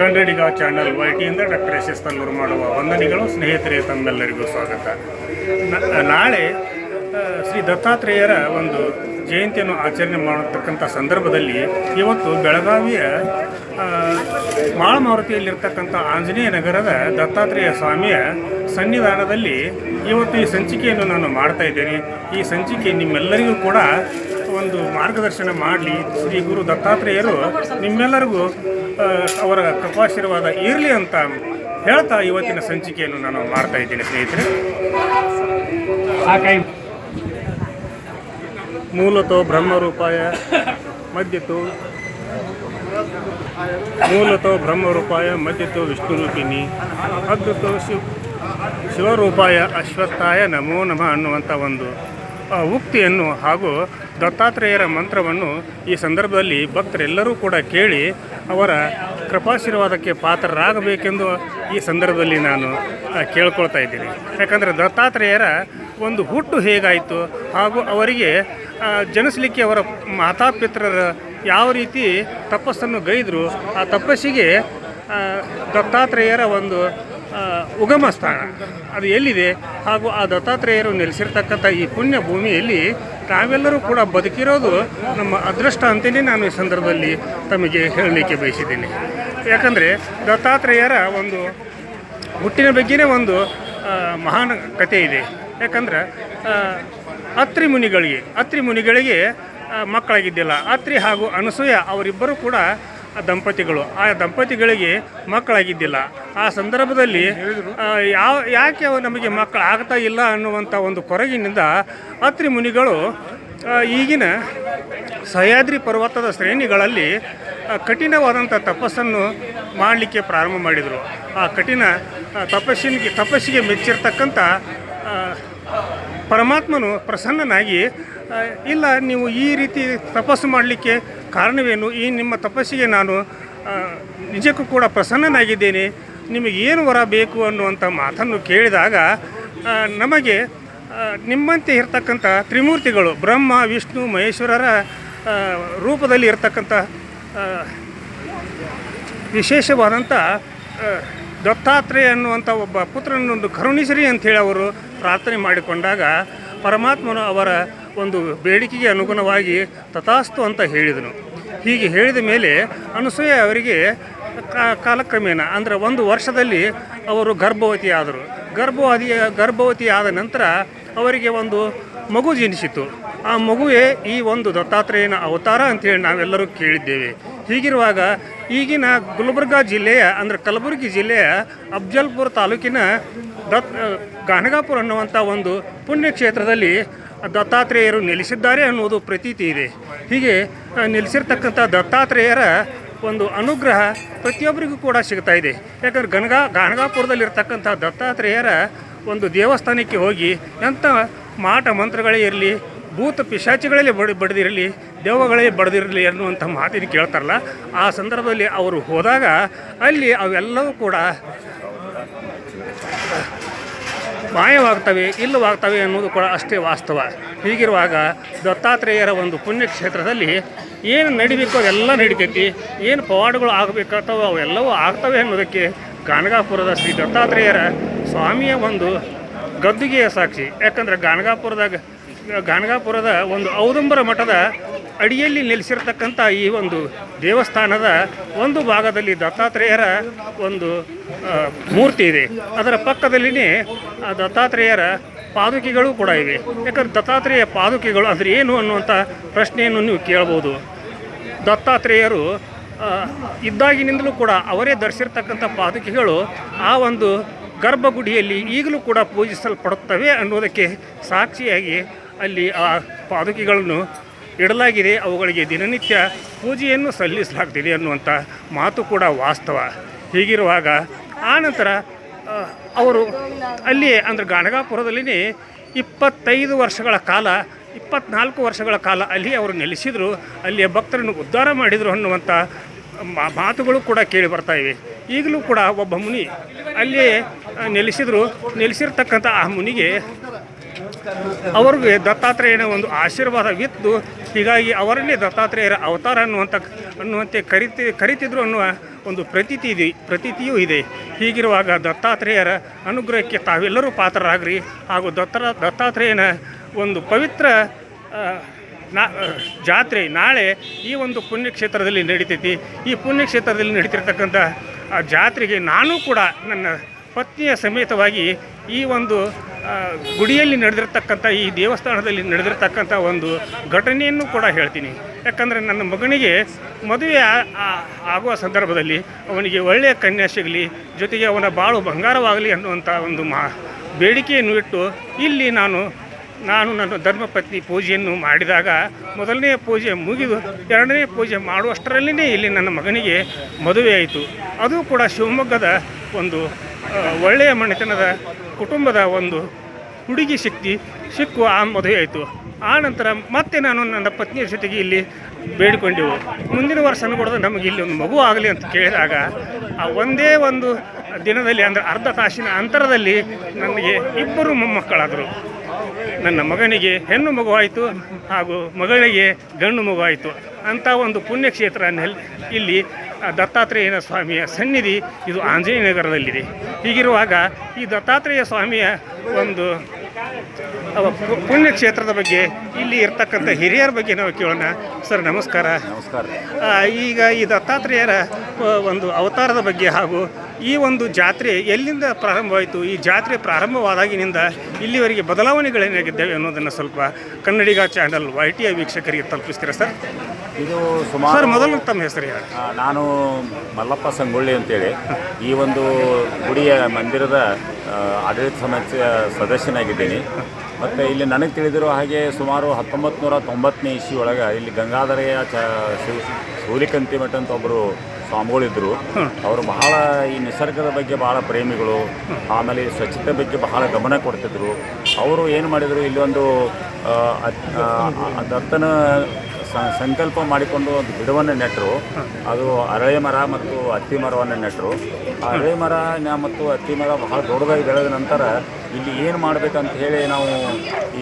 ಕನ್ನಡಿಗ channel ವೈಟಿಯಿಂದ doctor S S Tallur ಮಾಡುವ ವಂದನೆಗಳು. ಸ್ನೇಹಿತರೆ, ತಮ್ಮೆಲ್ಲರಿಗೂ ಸ್ವಾಗತ. ನಾಳೆ ಶ್ರೀ ದತ್ತಾತ್ರೇಯರ ಒಂದು ಜಯಂತಿಯನ್ನು ಆಚರಣೆ ಮಾಡತಕ್ಕಂಥ ಸಂದರ್ಭದಲ್ಲಿ ಇವತ್ತು ಬೆಳಗಾವಿಯ ಮಾಳಮಾರುತಿಯಲ್ಲಿರ್ತಕ್ಕಂಥ ಆಂಜನೇಯ ನಗರದ ದತ್ತಾತ್ರೇಯ ಸ್ವಾಮಿಯ ಸನ್ನಿಧಾನದಲ್ಲಿ ಇವತ್ತು ಈ ಸಂಚಿಕೆಯನ್ನು ನಾನು ಮಾಡ್ತಾ ಇದ್ದೇನೆ. ಈ ಸಂಚಿಕೆ ನಿಮ್ಮೆಲ್ಲರಿಗೂ ಕೂಡ ಒಂದು ಮಾರ್ಗದರ್ಶನ ಮಾಡಲಿ. ಶ್ರೀ ಗುರು ದತ್ತಾತ್ರೇಯರು ನಿಮ್ಮೆಲ್ಲರಿಗೂ ಅವರ ಕೃಪಾಶೀರ್ವಾದ ಇರಲಿ ಅಂತ ಹೇಳ್ತಾ ಇವತ್ತಿನ ಸಂಚಿಕೆಯನ್ನು ನಾನು ಮಾಡ್ತಾ ಇದ್ದೇನೆ. ಸ್ನೇಹಿತರೆ, ಮೂಲತೋ ಬ್ರಹ್ಮರೂಪಾಯ ಮಧ್ಯತೋ ವಿಷ್ಣುರೂಪಿಣಿ ಅದ್ಭುತೋ ಶಿವರೂಪಾಯ ಅಶ್ವತ್ಥಾಯ ನಮೋ ನಮಃ ಅನ್ನುವಂಥ ಒಂದು ಉಕ್ತಿಯನ್ನು ಹಾಗೂ ದತ್ತಾತ್ರೇಯರ ಮಂತ್ರವನ್ನು ಈ ಸಂದರ್ಭದಲ್ಲಿ ಭಕ್ತರೆಲ್ಲರೂ ಕೂಡ ಕೇಳಿ ಅವರ ಕೃಪಾಶೀರ್ವಾದಕ್ಕೆ ಪಾತ್ರರಾಗಬೇಕೆಂದು ಈ ಸಂದರ್ಭದಲ್ಲಿ ನಾನು ಕೇಳ್ಕೊಳ್ತಾ ಇದ್ದೀನಿ. ಯಾಕಂದರೆ ದತ್ತಾತ್ರೇಯರ ಒಂದು ಹುಟ್ಟು ಹೇಗಾಯಿತು ಹಾಗೂ ಅವರಿಗೆ ಜನಿಸಲಿಕ್ಕೆ ಅವರ ಮಾತಾಪಿತರರ ಯಾವ ರೀತಿ ತಪಸ್ಸನ್ನು ಗೈದರು, ಆ ತಪಸ್ಸಿಗೆ ದತ್ತಾತ್ರೇಯರ ಒಂದು ಉಗಮ ಸ್ಥಾನ ಅದು ಎಲ್ಲಿದೆ, ಹಾಗೂ ಆ ದತ್ತಾತ್ರೇಯರು ನೆಲೆಸಿರ್ತಕ್ಕಂಥ ಈ ಪುಣ್ಯ ಭೂಮಿಯಲ್ಲಿ ನಾವೆಲ್ಲರೂ ಕೂಡ ಬದುಕಿರೋದು ನಮ್ಮ ಅದೃಷ್ಟ ಅಂತಲೇ ನಾನು ಈ ಸಂದರ್ಭದಲ್ಲಿ ತಮಗೆ ಹೇಳಲಿಕ್ಕೆ ಬಯಸಿದ್ದೇನೆ. ಯಾಕಂದರೆ ದತ್ತಾತ್ರೇಯರ ಒಂದು ಹುಟ್ಟಿನ ಬಗ್ಗೆನೇ ಒಂದು ಮಹಾನ್ ಕಥೆ ಇದೆ. ಯಾಕಂದ್ರೆ ಅತ್ರಿ ಮುನಿಗಳಿಗೆ ಮಕ್ಕಳಾಗಿದ್ದಿಲ್ಲ. ಅತ್ರಿ ಹಾಗೂ ಅನಸೂಯ ಅವರಿಬ್ಬರು ಕೂಡ ದಂಪತಿಗಳು. ಆ ದಂಪತಿಗಳಿಗೆ ಮಕ್ಕಳಾಗಿದ್ದಿಲ್ಲ. ಆ ಸಂದರ್ಭದಲ್ಲಿ ಯಾಕೆ ನಮಗೆ ಮಕ್ಕಳಾಗ್ತಾ ಇಲ್ಲ ಅನ್ನುವಂಥ ಒಂದು ಕೊರಗಿನಿಂದ ಅತ್ರಿ ಮುನಿಗಳು ಈಗಿನ ಸಹ್ಯಾದ್ರಿ ಪರ್ವತದ ಶ್ರೇಣಿಗಳಲ್ಲಿ ಕಠಿಣವಾದಂಥ ತಪಸ್ಸನ್ನು ಮಾಡಲಿಕ್ಕೆ ಪ್ರಾರಂಭ ಮಾಡಿದರು. ಆ ಕಠಿಣ ತಪಸ್ಸಿಗೆ ಮೆಚ್ಚಿರ್ತಕ್ಕಂಥ ಪರಮಾತ್ಮನು ಪ್ರಸನ್ನನಾಗಿ, ಇಲ್ಲ ನೀವು ಈ ರೀತಿ ತಪಸ್ಸು ಮಾಡಲಿಕ್ಕೆ ಕಾರಣವೇನು, ಈ ನಿಮ್ಮ ತಪಸ್ಸಿಗೆ ನಾನು ನಿಜಕ್ಕೂ ಕೂಡ ಪ್ರಸನ್ನನಾಗಿದ್ದೇನೆ, ನಿಮಗೆ ಏನು ವರ ಬೇಕು ಅನ್ನುವಂಥ ಮಾತನ್ನು ಕೇಳಿದಾಗ ನಮಗೆ ನಿಮ್ಮಂತೆ ಇರ್ತಕ್ಕಂಥ ತ್ರಿಮೂರ್ತಿಗಳು ಬ್ರಹ್ಮ ವಿಷ್ಣು ಮಹೇಶ್ವರರ ರೂಪದಲ್ಲಿ ಇರ್ತಕ್ಕಂಥ ವಿಶೇಷವಾದಂಥ ದತ್ತಾತ್ರೇಯ ಅನ್ನುವಂಥ ಒಬ್ಬ ಪುತ್ರನನ್ನು ಕರುಣಿಸಿರಿ ಅಂಥೇಳಿ ಅವರು ಪ್ರಾರ್ಥನೆ ಮಾಡಿಕೊಂಡಾಗ ಪರಮಾತ್ಮನು ಅವರ ಒಂದು ಬೇಡಿಕೆಗೆ ಅನುಗುಣವಾಗಿ ತಥಾಸ್ತು ಅಂತ ಹೇಳಿದನು. ಹೀಗೆ ಹೇಳಿದ ಮೇಲೆ ಅನಸೂಯ ಅವರಿಗೆ ಕಾಲಕ್ರಮೇಣ ಅಂದರೆ 1 ವರ್ಷದಲ್ಲಿ ಅವರು ಗರ್ಭವತಿ ಆದರು. ಗರ್ಭವತಿ ಆದ ನಂತರ ಅವರಿಗೆ ಒಂದು ಮಗು ಜನಿಸಿತು. ಆ ಮಗುವೇ ಈ ಒಂದು ದತ್ತಾತ್ರೇಯನ ಅವತಾರ ಅಂಥೇಳಿ ನಾವೆಲ್ಲರೂ ಕೇಳಿದ್ದೇವೆ. ಹೀಗಿರುವಾಗ ಈಗಿನ ಗುಲ್ಬರ್ಗಾ ಜಿಲ್ಲೆಯ ಅಂದರೆ ಕಲಬುರಗಿ ಜಿಲ್ಲೆಯ ಅಫ್ಜಲ್ಪುರ ತಾಲೂಕಿನ ಗಾಣಗಾಪುರ ಅನ್ನುವಂಥ ಒಂದು ಪುಣ್ಯಕ್ಷೇತ್ರದಲ್ಲಿ ದತ್ತಾತ್ರೇಯರು ನೆಲೆಸಿದ್ದಾರೆ ಅನ್ನುವುದು ಪ್ರತೀತಿ ಇದೆ. ಹೀಗೆ ನೆಲೆಸಿರ್ತಕ್ಕಂಥ ದತ್ತಾತ್ರೇಯರ ಒಂದು ಅನುಗ್ರಹ ಪ್ರತಿಯೊಬ್ಬರಿಗೂ ಕೂಡ ಸಿಗ್ತಾ ಇದೆ. ಯಾಕಂದರೆ ಗಾಣಗಾಪುರದಲ್ಲಿರ್ತಕ್ಕಂಥ ದತ್ತಾತ್ರೇಯರ ಒಂದು ದೇವಸ್ಥಾನಕ್ಕೆ ಹೋಗಿ ಎಂಥ ಮಾಟ ಮಂತ್ರಗಳೇ ಇರಲಿ, ಭೂತ ಪಿಶಾಚಿಗಳೇ ಬಡಿದಿರಲಿ, ದೆವ್ವಗಳೇ ಬಡಿದಿರಲಿ ಅನ್ನುವಂಥ ಮಾತಿನ ಕೇಳ್ತಾರಲ್ಲ, ಆ ಸಂದರ್ಭದಲ್ಲಿ ಅವರು ಹೋದಾಗ ಅಲ್ಲಿ ಅವೆಲ್ಲವೂ ಕೂಡ ಮಾಯವಾಗ್ತವೆ, ಇಲ್ಲವಾಗ್ತವೆ ಅನ್ನೋದು ಕೂಡ ಅಷ್ಟೇ ವಾಸ್ತವ. ಹೀಗಿರುವಾಗ ದತ್ತಾತ್ರೇಯರ ಒಂದು ಪುಣ್ಯಕ್ಷೇತ್ರದಲ್ಲಿ ಏನು ನಡಿಬೇಕೋ ಅವೆಲ್ಲ ನಡಿತೈತಿ, ಏನು ಪವಾಡಗಳು ಆಗಬೇಕಾಗ್ತವೆ ಅವೆಲ್ಲವೂ ಆಗ್ತವೆ ಅನ್ನೋದಕ್ಕೆ ಗಾಣಗಾಪುರದ ಶ್ರೀ ದತ್ತಾತ್ರೇಯರ ಸ್ವಾಮಿಯ ಒಂದು ಗದ್ದುಗೆಯ ಸಾಕ್ಷಿ. ಯಾಕಂದರೆ ಗಾಣಗಾಪುರದ ಒಂದು ಔದಂಬರ ಮಠದ ಅಡಿಯಲ್ಲಿ ನೆಲೆಸಿರ್ತಕ್ಕಂಥ ಈ ಒಂದು ದೇವಸ್ಥಾನದ ಒಂದು ಭಾಗದಲ್ಲಿ ದತ್ತಾತ್ರೇಯರ ಒಂದು ಮೂರ್ತಿ ಇದೆ. ಅದರ ಪಕ್ಕದಲ್ಲಿಯೇ ದತ್ತಾತ್ರೇಯರ ಪಾದುಕೆಗಳು ಕೂಡ ಇವೆ. ಯಾಕಂದರೆ ದತ್ತಾತ್ರೇಯ ಪಾದುಕೆಗಳು ಅಂದರೆ ಏನು ಅನ್ನುವಂಥ ಪ್ರಶ್ನೆಯನ್ನು ನೀವು ಕೇಳ್ಬೋದು. ದತ್ತಾತ್ರೇಯರು ಇದ್ದಾಗಿನಿಂದಲೂ ಕೂಡ ಅವರೇ ಧರಿಸಿರ್ತಕ್ಕಂಥ ಪಾದುಕೆಗಳು ಆ ಒಂದು ಗರ್ಭಗುಡಿಯಲ್ಲಿ ಈಗಲೂ ಕೂಡ ಪೂಜಿಸಲ್ಪಡುತ್ತವೆ ಅನ್ನೋದಕ್ಕೆ ಸಾಕ್ಷಿಯಾಗಿ ಅಲ್ಲಿ ಆ ಪಾದುಕೆಗಳನ್ನು ಇಡಲಾಗಿದೆ. ಅವುಗಳಿಗೆ ದಿನನಿತ್ಯ ಪೂಜೆಯನ್ನು ಸಲ್ಲಿಸಲಾಗ್ತಿದೆ ಅನ್ನುವಂಥ ಮಾತು ಕೂಡ ವಾಸ್ತವ. ಹೀಗಿರುವಾಗ ಆನಂತರ ಅವರು ಅಲ್ಲಿಯೇ ಅಂದರೆ ಗಾಣಗಾಪುರದಲ್ಲಿಯೇ 24 ವರ್ಷಗಳ ಕಾಲ ಅಲ್ಲಿ ಅವರು ನೆಲೆಸಿದರು. ಅಲ್ಲಿಯ ಭಕ್ತರನ್ನು ಉದ್ಧಾರ ಮಾಡಿದರು ಅನ್ನುವಂಥ ಮಾತುಗಳು ಕೂಡ ಕೇಳಿ ಬರ್ತಾ ಇವೆ. ಈಗಲೂ ಕೂಡ ಒಬ್ಬ ಮುನಿ ಅಲ್ಲಿಯೇ ನೆಲೆಸಿರ್ತಕ್ಕಂಥ ಆ ಮುನಿಗೆ ಅವ್ರಿಗೆ ದತ್ತಾತ್ರೇಯನ ಒಂದು ಆಶೀರ್ವಾದವಿತ್ತು. ಹೀಗಾಗಿ ಅವರನ್ನೇ ದತ್ತಾತ್ರೇಯರ ಅವತಾರ ಅನ್ನುವಂತೆ ಕರಿತಿದ್ರು ಅನ್ನುವ ಒಂದು ಪ್ರತೀತಿಯೂ ಇದೆ. ಹೀಗಿರುವಾಗ ದತ್ತಾತ್ರೇಯರ ಅನುಗ್ರಹಕ್ಕೆ ತಾವೆಲ್ಲರೂ ಪಾತ್ರರಾಗ್ರಿ ಹಾಗೂ ದತ್ತಾತ್ರೇಯನ ಒಂದು ಪವಿತ್ರ ಜಾತ್ರೆ ನಾಳೆ ಈ ಒಂದು ಪುಣ್ಯಕ್ಷೇತ್ರದಲ್ಲಿ ನಡೀತೈತಿ. ಈ ಪುಣ್ಯಕ್ಷೇತ್ರದಲ್ಲಿ ನಡೀತಿರ್ತಕ್ಕಂಥ ಆ ಜಾತ್ರೆಗೆ ನಾನೂ ಕೂಡ ನನ್ನ ಪತ್ನಿಯ ಸಮೇತವಾಗಿ ಈ ಒಂದು ಗುಡಿಯಲ್ಲಿ ನಡೆದಿರ್ತಕ್ಕಂಥ ಈ ದೇವಸ್ಥಾನದಲ್ಲಿ ನಡೆದಿರ್ತಕ್ಕಂಥ ಒಂದು ಘಟನೆಯನ್ನು ಕೂಡ ಹೇಳ್ತೀನಿ. ಯಾಕಂದರೆ ನನ್ನ ಮಗನಿಗೆ ಮದುವೆ ಆಗುವ ಸಂದರ್ಭದಲ್ಲಿ ಅವನಿಗೆ ಒಳ್ಳೆಯ ಕನ್ಯೆ ಸಿಗಲಿ, ಜೊತೆಗೆ ಅವನ ಬಾಳು ಬಂಗಾರವಾಗಲಿ ಅನ್ನುವಂಥ ಒಂದು ಬೇಡಿಕೆಯನ್ನು ಇಟ್ಟು ಇಲ್ಲಿ ನಾನು ನನ್ನ ಧರ್ಮಪತ್ನಿ ಪೂಜೆಯನ್ನು ಮಾಡಿದಾಗ ಮೊದಲನೇ ಪೂಜೆ ಮುಗಿದು ಎರಡನೇ ಪೂಜೆ ಮಾಡುವಷ್ಟರಲ್ಲಿಯೇ ಇಲ್ಲಿ ನನ್ನ ಮಗನಿಗೆ ಮದುವೆ ಆಯಿತು. ಅದು ಕೂಡ ಶಿವಮೊಗ್ಗದ ಒಂದು ಒಳ್ಳೆಯ ಮನೆತನದ ಕುಟುಂಬದ ಒಂದು ಹುಡುಗಿ ಸಿಕ್ಕು ಆ ಮದುವೆ ಆಯಿತು. ಆ ನಂತರ ಮತ್ತೆ ನಾನು ನನ್ನ ಪತ್ನಿಯ ಜೊತೆಗೆ ಇಲ್ಲಿ ಬೇಡಿಕೊಂಡೆವು, ಮುಂದಿನ ವರ್ಷ ಕೂಡ ನಮಗೆ ಇಲ್ಲಿ ಒಂದು ಮಗು ಆಗಲಿ ಅಂತ ಕೇಳಿದಾಗ ಆ ಒಂದೇ ಒಂದು ದಿನದಲ್ಲಿ ಅಂದರೆ ಅರ್ಧ ತಾಸಿನ ಅಂತರದಲ್ಲಿ ನನಗೆ 2 ಮೊಮ್ಮಕ್ಕಳಾದರು. ನನ್ನ ಮಗನಿಗೆ ಹೆಣ್ಣು ಮಗು ಆಯಿತು ಹಾಗೂ ಮಗಳಿಗೆ ಗಂಡು ಮಗು ಆಯಿತು. ಅಂಥ ಒಂದು ಪುಣ್ಯಕ್ಷೇತ್ರ ಇಲ್ಲಿ ದತ್ತಾತ್ರೇಯನ ಸ್ವಾಮಿಯ ಸನ್ನಿಧಿ ಇದು ಆಂಜನೇಯ ನಗರದಲ್ಲಿದೆ. ಹೀಗಿರುವಾಗ ಈ ದತ್ತಾತ್ರೇಯ ಸ್ವಾಮಿಯ ಒಂದು ಪುಣ್ಯಕ್ಷೇತ್ರದ ಬಗ್ಗೆ ಇಲ್ಲಿ ಇರ್ತಕ್ಕಂಥ ಹಿರಿಯರ ಬಗ್ಗೆ ನಾವು ಕೇಳೋಣ. ಸರ್ ನಮಸ್ಕಾರ. ಈಗ ಈ ದತ್ತಾತ್ರೇಯರ ಒಂದು ಅವತಾರದ ಬಗ್ಗೆ ಹಾಗೂ ಈ ಒಂದು ಜಾತ್ರೆ ಎಲ್ಲಿಂದ ಪ್ರಾರಂಭವಾಯಿತು, ಈ ಜಾತ್ರೆ ಪ್ರಾರಂಭವಾದಾಗಿನಿಂದ ಇಲ್ಲಿವರೆಗೆ ಬದಲಾವಣೆಗಳೇನಾಗಿದ್ದೇವೆ ಅನ್ನೋದನ್ನು ಸ್ವಲ್ಪ ಕನ್ನಡಿಗ ಚಾನಲ್ YTI ವೀಕ್ಷಕರಿಗೆ ತಲುಪಿಸ್ತೀರಾ ಸರ್? ಇದು ಸುಮಾರು ಸರ್ ಮೊದಲು ತಮ್ಮ ಹೆಸರು ಹೇಳಿ. ನಾನು ಮಲ್ಲಪ್ಪ ಸಂಗೊಳ್ಳಿ ಅಂತೇಳಿ ಈ ಒಂದು ಗುಡಿಯ ಮಂದಿರದ ಆಡಳಿತ ಸಮಿತಿಯ ಸದಸ್ಯನಾಗಿದ್ದೀನಿ. ಮತ್ತು ಇಲ್ಲಿ ನನಗೆ ತಿಳಿದಿರೋ ಹಾಗೆ ಸುಮಾರು 1990ನೇ ಇಸ್ವಿ ಒಳಗೆ ಇಲ್ಲಿ ಗಂಗಾಧರೆಯ ಸೂಲಿಕಂತಿ ಮಠ ಅಂತ ಒಬ್ಬರು ಸ್ವಾಮಿಗಳಿದ್ದರು. ಅವರು ಬಹಳ ಈ ನಿಸರ್ಗದ ಬಗ್ಗೆ ಭಾಳ ಪ್ರೇಮಿಗಳು, ಆಮೇಲೆ ಸ್ವಚ್ಛತೆ ಬಗ್ಗೆ ಬಹಳ ಗಮನ ಕೊಡ್ತಿದ್ರು. ಅವರು ಏನು ಮಾಡಿದರು, ಇಲ್ಲೊಂದು ದತ್ತನ ಸಂಕಲ್ಪ ಮಾಡಿಕೊಂಡು ಒಂದು ಗಿಡವನ್ನು ನೆಟ್ಟರು. ಅದು ಅರಳೆ ಮರ ಮತ್ತು ಹತ್ತಿ ಮರವನ್ನು ನೆಟ್ಟರು. ಅರಳೆ ಮರ ಮತ್ತು ಹತ್ತಿ ಮರ ಬಹಳ ದೊಡ್ಡದಾಗಿ ಬೆಳೆದ ನಂತರ ಇಲ್ಲಿ ಏನು ಮಾಡಬೇಕಂತ ಹೇಳಿ ನಾವು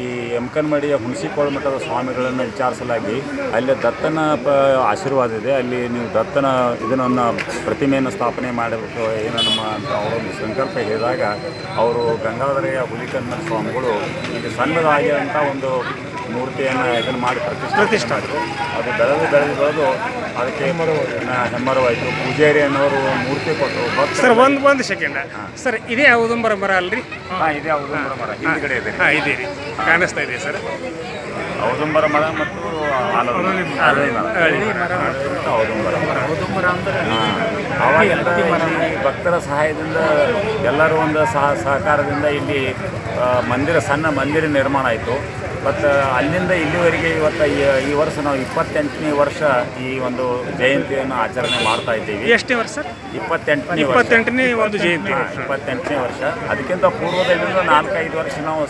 ಈ ಎಮ್ಕನ್ಮಡಿಯ ಹುಣಸಿಕೋಳ ಮಠದ ಸ್ವಾಮಿಗಳನ್ನು ವಿಚಾರಿಸಲಾಗಿ ಅಲ್ಲಿ ದತ್ತನ ಆಶೀರ್ವಾದ ಇದೆ, ಅಲ್ಲಿ ನೀವು ದತ್ತನ ಇದನ್ನು ಪ್ರತಿಮೆಯನ್ನು ಸ್ಥಾಪನೆ ಮಾಡಬೇಕು ಏನೋ ನಮ್ಮ ಅಂತ ಅವರೊಂದು ಸಂಕಲ್ಪ ಹೇಳಿದಾಗ ಅವರು ಗಂಗಾಧರೆಯ ಹುಲಿಕನ್ನ ಸ್ವಾಮಿಗಳು ಇಲ್ಲಿ ಸಣ್ಣದಾಗಿರೋಂಥ ಒಂದು ಮೂರ್ತಿಯನ್ನು ಇದನ್ನು ಮಾಡಿ ಪ್ರತಿಷ್ಠೆ ಮಾಡಿದ್ರು. ಅದು ಬೆಳೆದು ಅದಕ್ಕೆ ಹೆಮ್ಮರವಾಯಿತು. ಪೂಜಾರಿ ಅನ್ನೋರು ಮೂರ್ತಿ ಕೊಟ್ಟರು. ಸರ್ ಒಂದು ಸೆಕೆಂಡ್ ಸರ್, ಇದೇ ಔದುಂಬರ ಮರ ಅಲ್ರಿ? ಇದೇ ಔದುಂಬರ ಮರ ಹಿಂದ್ಗಡೆ ಇದೆ. ಇದೆ ರೀ, ಕಾಣಿಸ್ತಾ ಇದೆ ಸರ್. ಔದುಂಬರ ಮರ ಮತ್ತು ಔದುಂಬರ ಮರ ಅವಾಗೆಲ್ಲ ಭಕ್ತರ ಸಹಾಯದಿಂದ ಎಲ್ಲರೂ ಒಂದು ಸಹಕಾರದಿಂದ ಇಲ್ಲಿ ಸಣ್ಣ ಮಂದಿರ ನಿರ್ಮಾಣ ಆಯಿತು. ಮತ್ತು ಅಲ್ಲಿಂದ ಇಲ್ಲಿವರೆಗೆ ಇವತ್ತು ಈ ವರ್ಷ ನಾವು 28ನೇ ವರ್ಷ ಈ ಒಂದು ಜಯಂತಿಯನ್ನು ಆಚರಣೆ ಮಾಡ್ತಾ ಇದ್ದೀವಿ. ಎಷ್ಟನೇ ವರ್ಷ? 28ನೇ ಒಂದು ಜಯಂತಿ. 28ನೇ ವರ್ಷ. ಅದಕ್ಕಿಂತ ಪೂರ್ವದಲ್ಲಿಂದ 4-5 ವರ್ಷ ನಾವು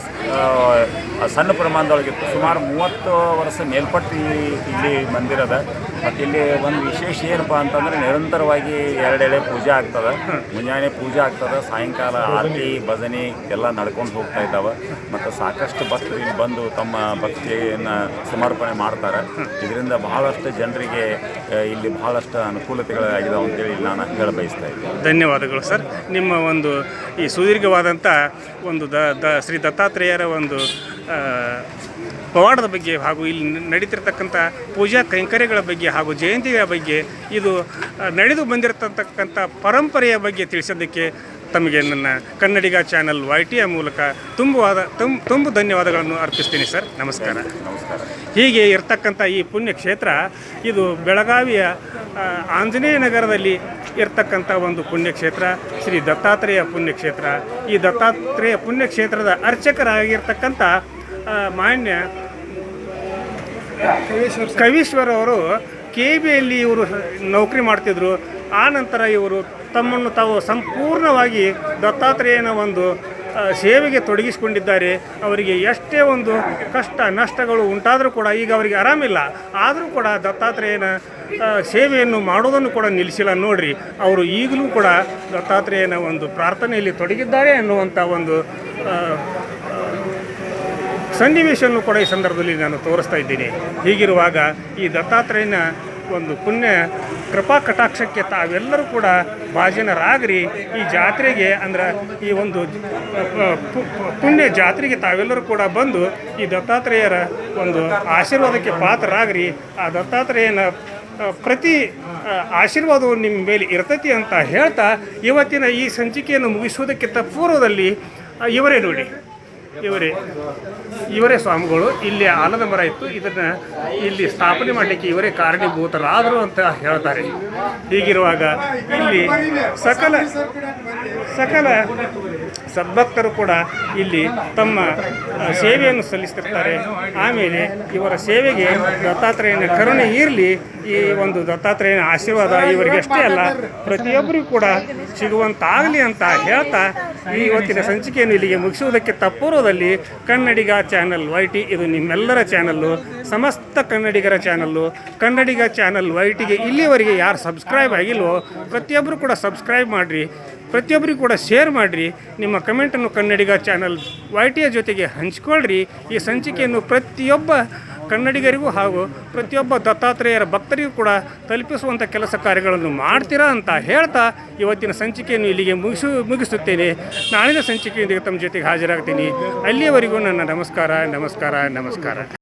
ಸಣ್ಣ ಪ್ರಮಾಣದೊಳಗಿತ್ತು. ಸುಮಾರು 30 ವರ್ಷ ಮೇಲ್ಪಟ್ಟು ಇಲ್ಲಿ ಮಂದಿರದ. ಮತ್ತು ಇಲ್ಲಿ ಒಂದು ವಿಶೇಷ ಏನಪ್ಪ ಅಂತಂದರೆ ನಿರಂತರವಾಗಿ 2 ಎಳೆ ಪೂಜೆ ಆಗ್ತದೆ. ಮುಂಜಾನೆ ಪೂಜೆ ಆಗ್ತದೆ, ಸಾಯಂಕಾಲ ಆರತಿ ಭಜನೆ ಎಲ್ಲ ನಡ್ಕೊಂಡು ಹೋಗ್ತಾ ಇದ್ದಾವೆ. ಮತ್ತು ಸಾಕಷ್ಟು ಭಕ್ತರು ಇಲ್ಲಿ ಬಂದು ತಮ್ಮ ಭಕ್ತಿಯನ್ನು ಸಮರ್ಪಣೆ ಮಾಡ್ತಾರೆ. ಇದರಿಂದ ಬಹಳಷ್ಟು ಜನರಿಗೆ ಇಲ್ಲಿ ಬಹಳಷ್ಟು ಅನುಕೂಲತೆಗಳಾಗಿದ್ದಾವೆ ಅಂತೇಳಿ ನಾನು ಹೇಳ ಬಯಸ್ತಾ ಇದ್ದೀನಿ. ಧನ್ಯವಾದಗಳು ಸರ್. ನಿಮ್ಮ ಒಂದು ಈ ಸುದೀರ್ಘವಾದಂಥ ಒಂದು ಶ್ರೀ ದತ್ತಾತ್ರೇಯರ ಒಂದು ಪವಾಡದ ಬಗ್ಗೆ ಹಾಗೂ ಇಲ್ಲಿ ನಡೀತಿರ್ತಕ್ಕಂಥ ಪೂಜಾ ಕೈಂಕರ್ಯಗಳ ಬಗ್ಗೆ ಹಾಗೂ ಜಯಂತಿಗಳ ಬಗ್ಗೆ ಇದು ನಡೆದು ಬಂದಿರತಕ್ಕಂಥ ಪರಂಪರೆಯ ಬಗ್ಗೆ ತಿಳಿಸೋದಕ್ಕೆ ತಮಗೆ ನನ್ನ ಕನ್ನಡಿಗ ಚಾನಲ್ YTI ಮೂಲಕ ತುಂಬ ಧನ್ಯವಾದಗಳನ್ನು ಅರ್ಪಿಸ್ತೀನಿ ಸರ್. ನಮಸ್ಕಾರ. ಹೀಗೆ ಇರ್ತಕ್ಕಂಥ ಈ ಪುಣ್ಯಕ್ಷೇತ್ರ ಇದು ಬೆಳಗಾವಿಯ ಆಂಜನೇಯ ನಗರದಲ್ಲಿ ಇರ್ತಕ್ಕಂಥ ಒಂದು ಪುಣ್ಯಕ್ಷೇತ್ರ, ಶ್ರೀ ದತ್ತಾತ್ರೇಯ ಪುಣ್ಯಕ್ಷೇತ್ರ. ಈ ದತ್ತಾತ್ರೇಯ ಪುಣ್ಯಕ್ಷೇತ್ರದ ಅರ್ಚಕರಾಗಿರ್ತಕ್ಕಂಥ ಮಾನ್ಯ ಕವೀಶ್ವರ್ ಅವರು KBಯಲ್ಲಿ ಇವರು ನೌಕರಿ ಮಾಡ್ತಿದ್ರು. ಆ ನಂತರ ಇವರು ತಮ್ಮನ್ನು ತಾವು ಸಂಪೂರ್ಣವಾಗಿ ದತ್ತಾತ್ರೇಯನ ಒಂದು ಸೇವೆಗೆ ತೊಡಗಿಸಿಕೊಂಡಿದ್ದಾರೆ. ಅವರಿಗೆ ಎಷ್ಟೇ ಒಂದು ಕಷ್ಟ ನಷ್ಟಗಳು ಉಂಟಾದರೂ ಕೂಡ ಈಗ ಅವರಿಗೆ ಆರಾಮಿಲ್ಲ, ಆದರೂ ಕೂಡ ದತ್ತಾತ್ರೇಯನ ಸೇವೆಯನ್ನು ಮಾಡೋದನ್ನು ಕೂಡ ನಿಲ್ಲಿಸಿಲ್ಲ. ನೋಡ್ರಿ, ಅವರು ಈಗಲೂ ಕೂಡ ದತ್ತಾತ್ರೇಯನ ಒಂದು ಪ್ರಾರ್ಥನೆಯಲ್ಲಿ ತೊಡಗಿದ್ದಾರೆ ಅನ್ನುವಂಥ ಒಂದು ಸನ್ನಿವೇಶವನ್ನು ಕೂಡ ಈ ಸಂದರ್ಭದಲ್ಲಿ ನಾನು ತೋರಿಸ್ತಾ ಇದ್ದೀನಿ. ಹೀಗಿರುವಾಗ ಈ ದತ್ತಾತ್ರೇಯನ ಒಂದು ಪುಣ್ಯ ಕೃಪಾ ಕಟಾಕ್ಷಕ್ಕೆ ತಾವೆಲ್ಲರೂ ಕೂಡ ಭಾಜನರಾಗ್ರಿ. ಈ ಜಾತ್ರೆಗೆ ಅಂದ್ರೆ ಈ ಒಂದು ಪುಣ್ಯ ಜಾತ್ರೆಗೆ ತಾವೆಲ್ಲರೂ ಕೂಡ ಬಂದು ಈ ದತ್ತಾತ್ರೇಯರ ಒಂದು ಆಶೀರ್ವಾದಕ್ಕೆ ಪಾತ್ರರಾಗ್ರಿ. ಆ ದತ್ತಾತ್ರೇಯನ ಪ್ರತಿ ಆಶೀರ್ವಾದವು ನಿಮ್ಮ ಮೇಲೆ ಇರ್ತೈತಿ ಅಂತ ಹೇಳ್ತಾ ಇವತ್ತಿನ ಈ ಸಂಚಿಕೆಯನ್ನು ಮುಗಿಸುವುದಕ್ಕಿಂತ ಪೂರ್ವದಲ್ಲಿ ಇವರೇ ನೋಡಿ, ಇವರೇ ಸ್ವಾಮಿಗಳು. ಇಲ್ಲಿ ಆಲದ ಮರ ಇತ್ತು, ಇದನ್ನು ಇಲ್ಲಿ ಸ್ಥಾಪನೆ ಮಾಡಲಿಕ್ಕೆ ಇವರೇ ಕಾರಣೀಭೂತರಾದರು ಅಂತ ಹೇಳ್ತಾರೆ. ಹೀಗಿರುವಾಗ ಇಲ್ಲಿ ಸಕಲ ಸದ್ಭಕ್ತರು ಕೂಡ ಇಲ್ಲಿ ತಮ್ಮ ಸೇವೆಯನ್ನು ಸಲ್ಲಿಸ್ತಿರ್ತಾರೆ. ಆಮೇಲೆ ಇವರ ಸೇವೆಗೆ ದತ್ತಾತ್ರೇಯನ ಕರುಣೆ ಇರಲಿ, ಈ ಒಂದು ದತ್ತಾತ್ರೇಯನ ಆಶೀರ್ವಾದ ಇವರಿಗಷ್ಟೇ ಅಲ್ಲ ಪ್ರತಿಯೊಬ್ಬರಿಗೂ ಕೂಡ ಸಿಗುವಂತಾಗಲಿ ಅಂತ ಹೇಳ್ತಾ ಈ ಇವತ್ತಿನ ಸಂಚಿಕೆಯನ್ನು ಇಲ್ಲಿಗೆ ಮುಗಿಸುವುದಕ್ಕಿಂತ ಪೂರ್ವದಲ್ಲಿ ಕನ್ನಡಿಗ ಚಾನಲ್ YT ಇದು ನಿಮ್ಮೆಲ್ಲರ ಚಾನಲ್ಲು, ಸಮಸ್ತ ಕನ್ನಡಿಗರ ಚಾನಲ್ಲು. ಕನ್ನಡಿಗ ಚಾನಲ್ YTಗೆ ಇಲ್ಲಿವರೆಗೆ ಯಾರು ಸಬ್ಸ್ಕ್ರೈಬ್ ಆಗಿಲ್ವೋ ಪ್ರತಿಯೊಬ್ಬರು ಕೂಡ ಸಬ್ಸ್ಕ್ರೈಬ್ ಮಾಡಿರಿ, ಪ್ರತಿಯೊಬ್ಬರಿಗೂ ಕೂಡ ಶೇರ್ ಮಾಡಿರಿ. ನಿಮ್ಮ ಕಮೆಂಟನ್ನು ಕನ್ನಡಿಗ ಚಾನಲ್ YTಯ ಜೊತೆಗೆ ಹಂಚ್ಕೊಳ್ರಿ. ಈ ಸಂಚಿಕೆಯನ್ನು ಪ್ರತಿಯೊಬ್ಬ ಕನ್ನಡಿಗರಿಗೂ ಹಾಗೂ ಪ್ರತಿಯೊಬ್ಬ ದತ್ತಾತ್ರೇಯರ ಭಕ್ತರಿಗೂ ಕೂಡ ತಲುಪಿಸುವಂಥ ಕೆಲಸ ಕಾರ್ಯಗಳನ್ನು ಮಾಡ್ತೀರಾ ಅಂತ ಹೇಳ್ತಾ ಇವತ್ತಿನ ಸಂಚಿಕೆಯನ್ನು ಇಲ್ಲಿಗೆ ಮುಗಿಸುತ್ತೇನೆ. ನಾಳಿನ ಸಂಚಿಕೆಯೊಂದಿಗೆ ತಮ್ಮ ಜೊತೆಗೆ ಹಾಜರಾಗ್ತೀನಿ. ಅಲ್ಲಿಯವರೆಗೂ ನನ್ನ ನಮಸ್ಕಾರ.